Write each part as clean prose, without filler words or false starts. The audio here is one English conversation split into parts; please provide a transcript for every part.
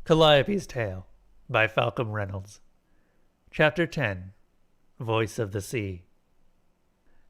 Calliope's Tale by FalcomReynolds. Chapter 10. Voice of the Sea.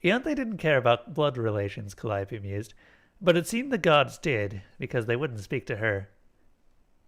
Ianthe didn't care about blood relations, Calliope mused, but it seemed the gods did, because they wouldn't speak to her.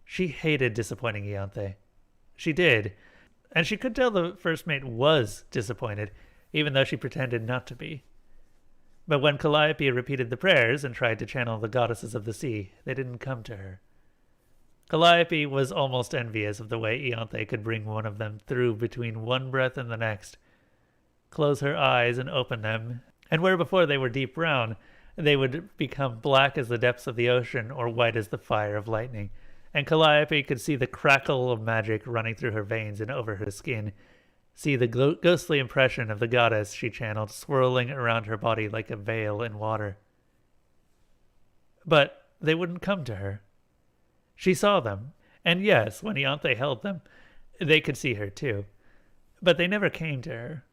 She hated disappointing Ianthe. She did, and she could tell the first mate was disappointed, even though she pretended not to be. But when Calliope repeated the prayers and tried to channel the goddesses of the sea, they didn't come to her. Calliope was almost envious of the way Ianthe could bring one of them through between one breath and the next, close her eyes and open them, and where before they were deep brown, they would become black as the depths of the ocean or white as the fire of lightning, and Calliope could see the crackle of magic running through her veins and over her skin, see the ghostly impression of the goddess she channeled swirling around her body like a veil in water. But they wouldn't come to her. She saw them, and yes, when Ianthe held them, they could see her too, but they never came to her.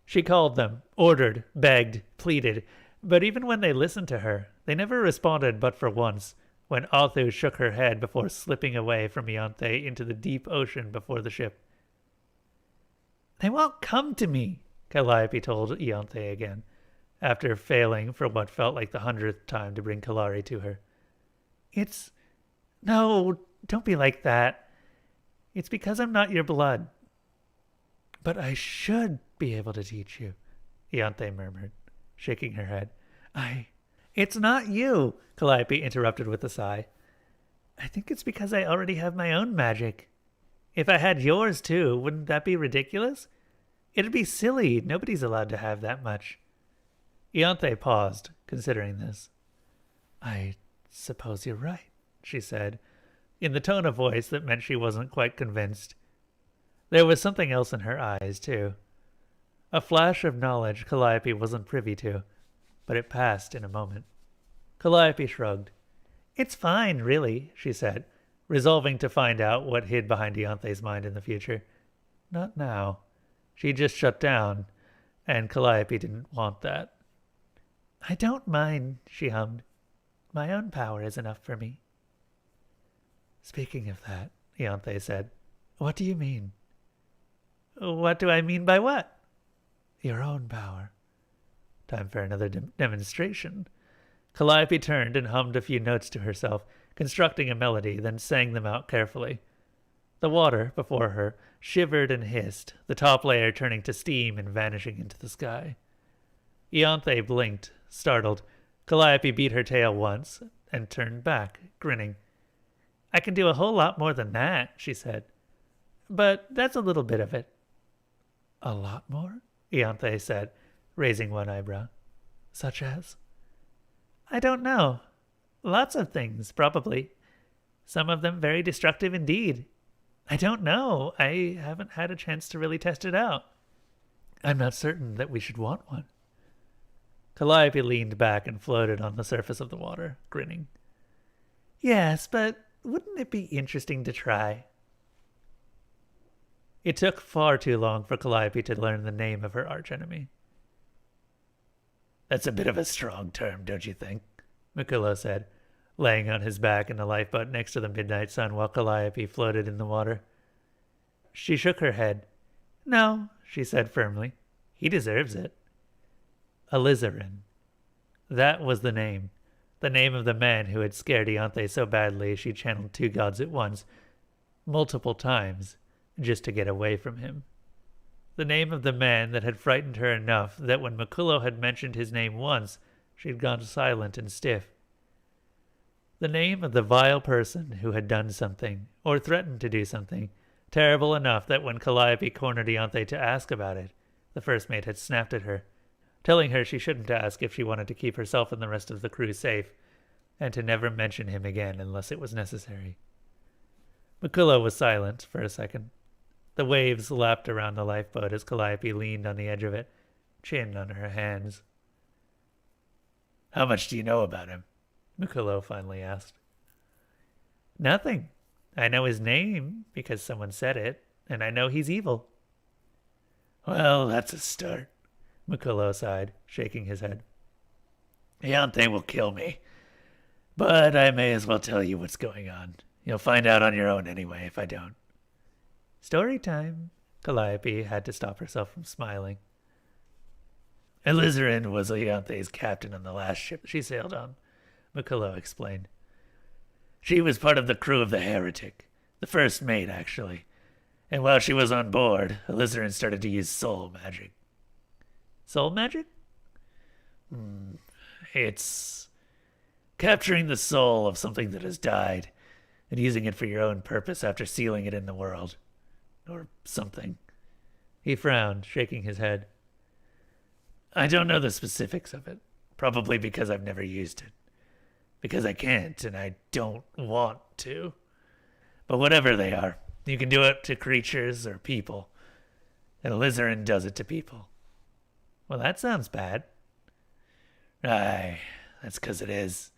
She called them, ordered, begged, pleaded, but even when they listened to her, they never responded but for once, when Athu shook her head before slipping away from Ianthe into the deep ocean before the ship. "They won't come to me," Calliope told Ianthe again, after failing for what felt like the 100th time to bring Kalari to her. No, don't be like that. It's because I'm not your blood." "But I should be able to teach you," Ianthe murmured, shaking her head. It's not you," Calliope interrupted with a sigh. "I think it's because I already have my own magic. If I had yours too, wouldn't that be ridiculous? It'd be silly. Nobody's allowed to have that much." Ianthe paused, considering this. "I suppose you're right," she said, in the tone of voice that meant she wasn't quite convinced. There was something else in her eyes, too. A flash of knowledge Calliope wasn't privy to, but it passed in a moment. Calliope shrugged. "It's fine, really," she said, resolving to find out what hid behind Ianthe's mind in the future. Not now. She just shut down, and Calliope didn't want that. "I don't mind," she hummed. "My own power is enough for me." "Speaking of that," Ianthe said, "what do you mean?" "What do I mean by what?" "Your own power." Time for another demonstration. Calliope turned and hummed a few notes to herself, constructing a melody, then sang them out carefully. The water before her shivered and hissed, the top layer turning to steam and vanishing into the sky. Ianthe blinked, startled. Calliope beat her tail once and turned back, grinning. "I can do a whole lot more than that," she said. "But that's a little bit of it." "A lot more?" Ianthe said, raising one eyebrow. "Such as?" "I don't know. Lots of things, probably. Some of them very destructive indeed. I don't know. I haven't had a chance to really test it out." "I'm not certain that we should want one." Calliope leaned back and floated on the surface of the water, grinning. "Yes, but wouldn't it be interesting to try?" It took far too long for Calliope to learn the name of her archenemy. "That's a bit of a strong term, don't you think?" Makulo said, laying on his back in the lifeboat next to the midnight sun while Calliope floated in the water. She shook her head. "No," she said firmly. "He deserves it." Alizarin. That was the name of the man who had scared Ianthe so badly she channeled two gods at once, multiple times, just to get away from him. The name of the man that had frightened her enough that when Makulo had mentioned his name once, she'd gone silent and stiff. The name of the vile person who had done something, or threatened to do something, terrible enough that when Calliope cornered Ianthe to ask about it, the first mate had snapped at her, telling her she shouldn't ask if she wanted to keep herself and the rest of the crew safe, and to never mention him again unless it was necessary. Makulo was silent for a second. The waves lapped around the lifeboat as Calliope leaned on the edge of it, chin on her hands. "How much do you know about him?" Makulo finally asked. "Nothing. I know his name because someone said it, and I know he's evil." "Well, that's a start," Makulo sighed, shaking his head. "Ianthe will kill me, but I may as well tell you what's going on. You'll find out on your own anyway if I don't. Story time. Calliope had to stop herself from smiling. Alizarin was Leonte's captain on the last ship she sailed on, Makullo explained. She was part of the crew of the Heretic, the first mate, actually. And while she was on board, Alizarin started to use soul magic. Soul magic? It's capturing the soul of something that has died and using it for your own purpose after sealing it in the world. Or something. He frowned, shaking his head. I don't know the specifics of it, probably because I've never used it. Because I can't, and I don't want to. But whatever they are, you can do it to creatures or people. And Alizarin does it to people. Well, that sounds bad. Aye, that's 'cause it is.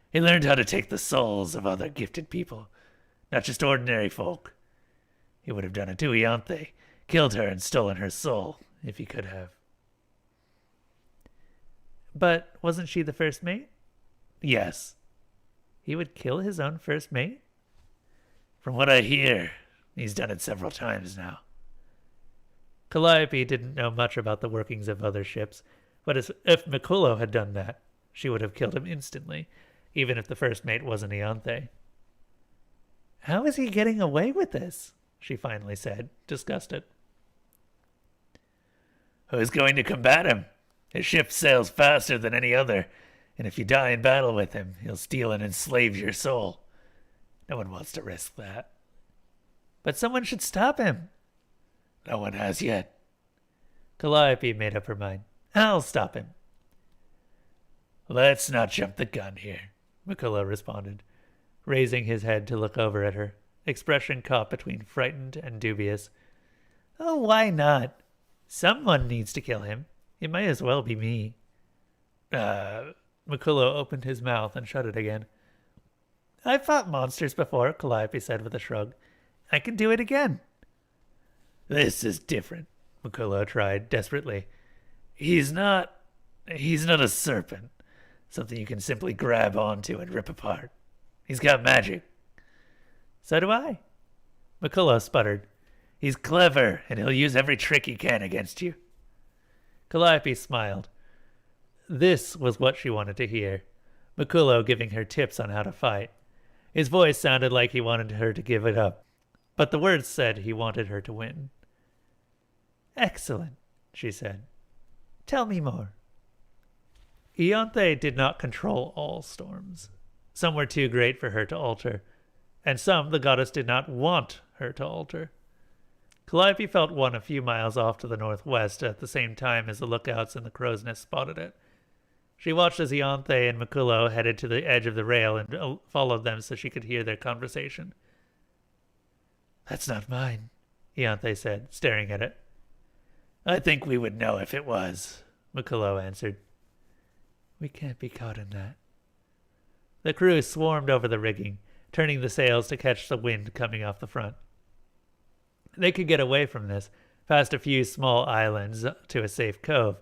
He learned how to take the souls of other gifted people, not just ordinary folk. He would have done it to Ianthe, killed her and stolen her soul, if he could have. But wasn't she the first mate? Yes. He would kill his own first mate? From what I hear, he's done it several times now. Calliope didn't know much about the workings of other ships, but if Makullo had done that, she would have killed him instantly, even if the first mate wasn't Ianthe. How is he getting away with this? She finally said, disgusted. Who's going to combat him? His ship sails faster than any other, and if you die in battle with him, he'll steal and enslave your soul. No one wants to risk that. But someone should stop him. No one has yet. Calliope made up her mind. I'll stop him. Let's not jump the gun here, Makullo responded, raising his head to look over at her, expression caught between frightened and dubious. Oh, why not? Someone needs to kill him. It might as well be me. Makullo opened his mouth and shut it again. I've fought monsters before, Calliope said with a shrug. I can do it again. This is different, Makullo tried desperately. He's not a serpent, something you can simply grab onto and rip apart. He's got magic. So do I. Makullo sputtered. He's clever, and he'll use every trick he can against you. Calliope smiled. This was what she wanted to hear. Makullo giving her tips on how to fight. His voice sounded like he wanted her to give it up, but the words said he wanted her to win. Excellent, she said. Tell me more. Ianthe did not control all storms. Some were too great for her to alter, and some the goddess did not want her to alter. Calliope felt one a few miles off to the northwest at the same time as the lookouts in the crow's nest spotted it. She watched as Ianthe and Makullo headed to the edge of the rail and followed them so she could hear their conversation. That's not mine, Ianthe said, staring at it. I think we would know if it was, Makullo answered. We can't be caught in that. The crew swarmed over the rigging, turning the sails to catch the wind coming off the front. They could get away from this, past a few small islands to a safe cove,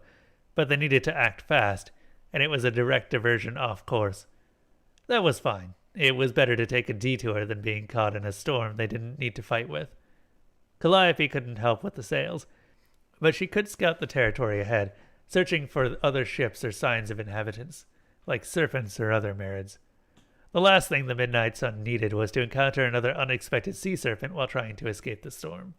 but they needed to act fast, and it was a direct diversion off course. That was fine. It was better to take a detour than being caught in a storm they didn't need to fight with. Calliope couldn't help with the sails, but she could scout the territory ahead, searching for other ships or signs of inhabitants, like serpents or other marids. The last thing the Midnight Sun needed was to encounter another unexpected sea serpent while trying to escape the storm.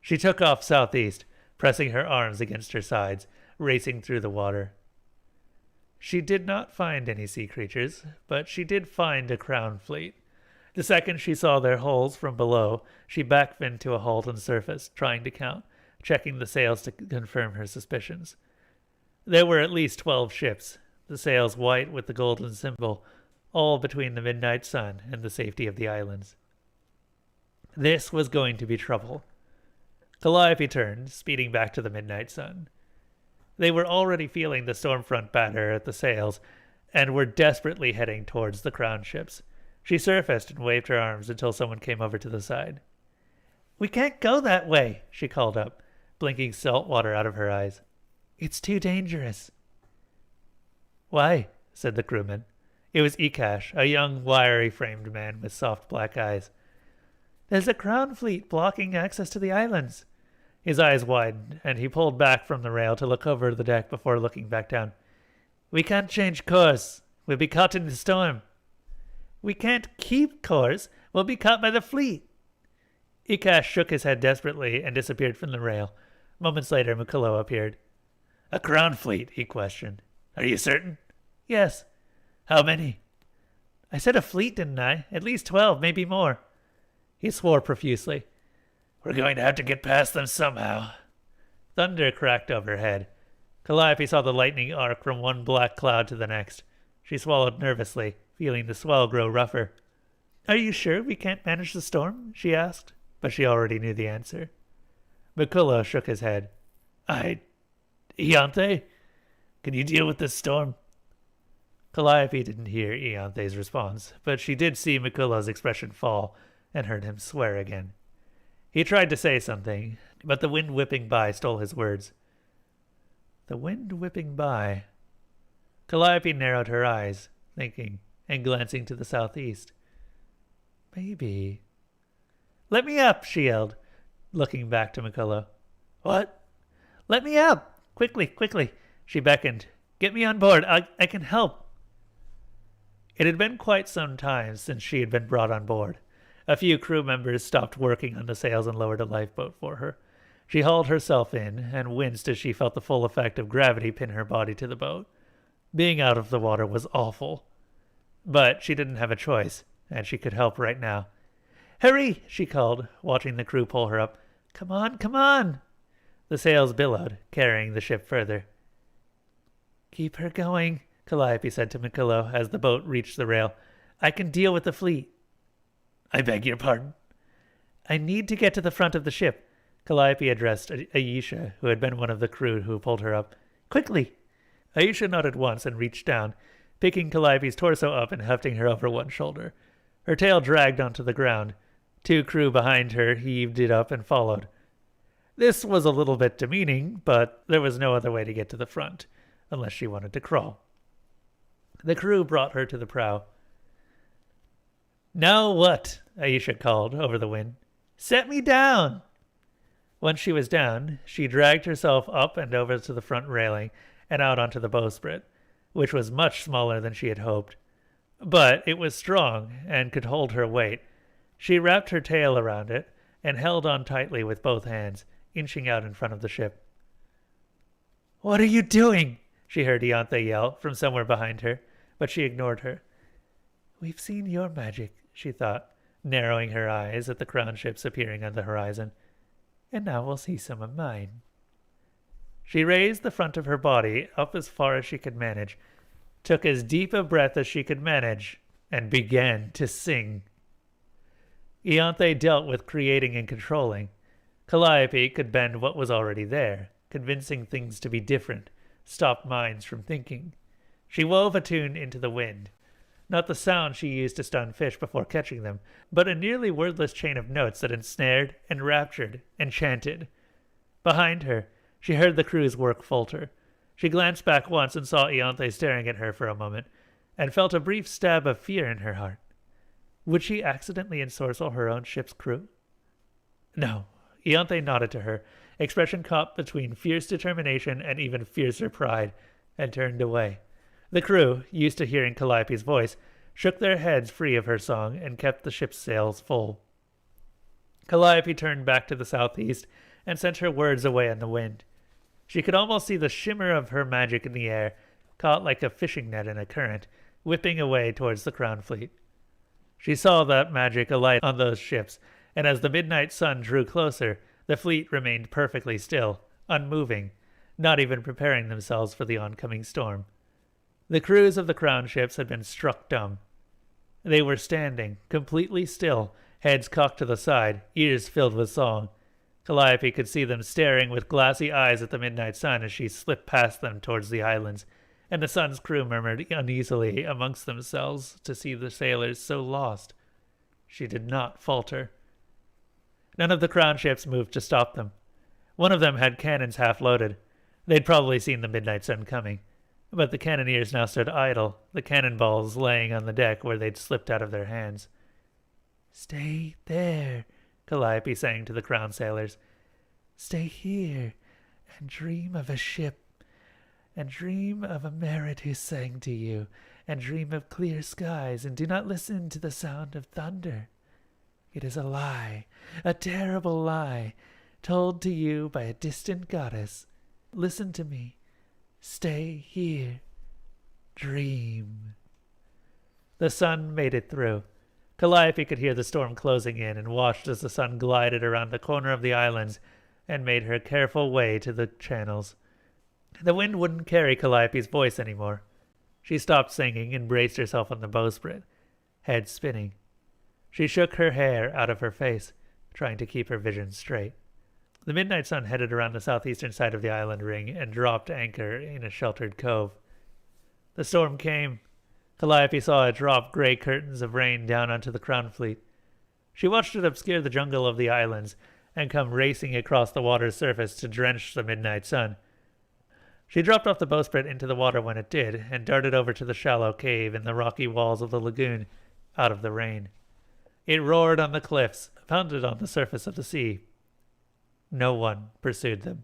She took off southeast, pressing her arms against her sides, racing through the water. She did not find any sea creatures, but she did find a crown fleet. The second she saw their hulls from below, she backfinned to a halt and surfaced, trying to count, checking the sails to confirm her suspicions. There were at least 12 ships, the sails white with the golden symbol, all between the Midnight Sun and the safety of the islands. This was going to be trouble. Calliope turned, speeding back to the Midnight Sun. They were already feeling the storm front batter at the sails, and were desperately heading towards the crown ships. She surfaced and waved her arms until someone came over to the side. We can't go that way, she called up, blinking salt water out of her eyes. It's too dangerous. Why? Said the crewman. It was Ekash, a young, wiry-framed man with soft black eyes. "There's a crown fleet blocking access to the islands." His eyes widened, and he pulled back from the rail to look over the deck before looking back down. "We can't change course. We'll be caught in the storm." "We can't keep course. We'll be caught by the fleet." Ekash shook his head desperately and disappeared from the rail. Moments later, Mikulo appeared. "A crown fleet?" he questioned. "Are you certain?" "Yes." "How many?" "I said a fleet, didn't I? At least 12, maybe more." He swore profusely. "We're going to have to get past them somehow." Thunder cracked overhead. Calliope saw the lightning arc from one black cloud to the next. She swallowed nervously, feeling the swell grow rougher. "Are you sure we can't manage the storm?" she asked, but she already knew the answer. Mikulo shook his head. Ianthe? Can you deal with this storm?" Calliope didn't hear Ianthe's response, but she did see Mikulo's expression fall and heard him swear again. He tried to say something, but the wind whipping by stole his words. The wind whipping by. Calliope narrowed her eyes, thinking, and glancing to the southeast. Maybe. "Let me up," she yelled, looking back to Mikulo. "What?" "Let me up! Quickly, quickly!" She beckoned. "Get me on board. I can help." It had been quite some time since she had been brought on board. A few crew members stopped working on the sails and lowered a lifeboat for her. She hauled herself in and winced as she felt the full effect of gravity pin her body to the boat. Being out of the water was awful. But she didn't have a choice, and she could help right now. "Hurry!" she called, watching the crew pull her up. "Come on, come on!" The sails billowed, carrying the ship further. "Keep her going," Calliope said to Mikulo as the boat reached the rail. "I can deal with the fleet." "I beg your pardon?" "I need to get to the front of the ship." Calliope addressed Aisha, who had been one of the crew who pulled her up. "Quickly!" Aisha nodded once and reached down, picking Calliope's torso up and hefting her over one shoulder. Her tail dragged onto the ground. 2 crew behind her heaved it up and followed. This was a little bit demeaning, but there was no other way to get to the front, unless she wanted to crawl. The crew brought her to the prow. "Now what?" Aisha called over the wind. "Set me down!" Once she was down, she dragged herself up and over to the front railing and out onto the bowsprit, which was much smaller than she had hoped. But it was strong and could hold her weight. She wrapped her tail around it and held on tightly with both hands, inching out in front of the ship. "What are you doing?" she heard Ianthe yell from somewhere behind her, but she ignored her. "We've seen your magic," she thought, narrowing her eyes at the crown ships appearing on the horizon. "And now we'll see some of mine." She raised the front of her body up as far as she could manage, took as deep a breath as she could manage, and began to sing. Ianthe dealt with creating and controlling. Calliope could bend what was already there, convincing things to be different, stop minds from thinking. She wove a tune into the wind. Not the sound she used to stun fish before catching them, but a nearly wordless chain of notes that ensnared, enraptured, enchanted. Behind her, she heard the crew's work falter. She glanced back once and saw Ianthe staring at her for a moment, and felt a brief stab of fear in her heart. Would she accidentally ensorcel her own ship's crew? No. Ianthe nodded to her, expression caught between fierce determination and even fiercer pride, and turned away. The crew, used to hearing Calliope's voice, shook their heads free of her song and kept the ship's sails full. Calliope turned back to the southeast and sent her words away on the wind. She could almost see the shimmer of her magic in the air, caught like a fishing net in a current, whipping away towards the Crown Fleet. She saw that magic alight on those ships, and as the midnight sun drew closer, the fleet remained perfectly still, unmoving, not even preparing themselves for the oncoming storm. The crews of the crown ships had been struck dumb. They were standing, completely still, heads cocked to the side, ears filled with song. Calliope could see them staring with glassy eyes at the midnight sun as she slipped past them towards the islands, and the sun's crew murmured uneasily amongst themselves to see the sailors so lost. She did not falter. None of the crown ships moved to stop them. One of them had cannons half loaded. They'd probably seen the midnight sun coming. But the cannoneers now stood idle, the cannonballs laying on the deck where they'd slipped out of their hands. "Stay there," Calliope sang to the crown sailors. "Stay here, and dream of a ship, and dream of a merit who sang to you, and dream of clear skies, and do not listen to the sound of thunder. It is a lie, a terrible lie, told to you by a distant goddess. Listen to me. Stay here. Dream." The sun made it through. Calliope could hear the storm closing in and watched as the sun glided around the corner of the islands and made her careful way to the channels. The wind wouldn't carry Calliope's voice anymore. She stopped singing and braced herself on the bowsprit, head spinning. She shook her hair out of her face, trying to keep her vision straight. The midnight sun headed around the southeastern side of the island ring and dropped anchor in a sheltered cove. The storm came. Calliope saw it drop gray curtains of rain down onto the crown fleet. She watched it obscure the jungle of the islands and come racing across the water's surface to drench the midnight sun. She dropped off the bowsprit into the water when it did and darted over to the shallow cave in the rocky walls of the lagoon, out of the rain. It roared on the cliffs, pounded on the surface of the sea. No one pursued them.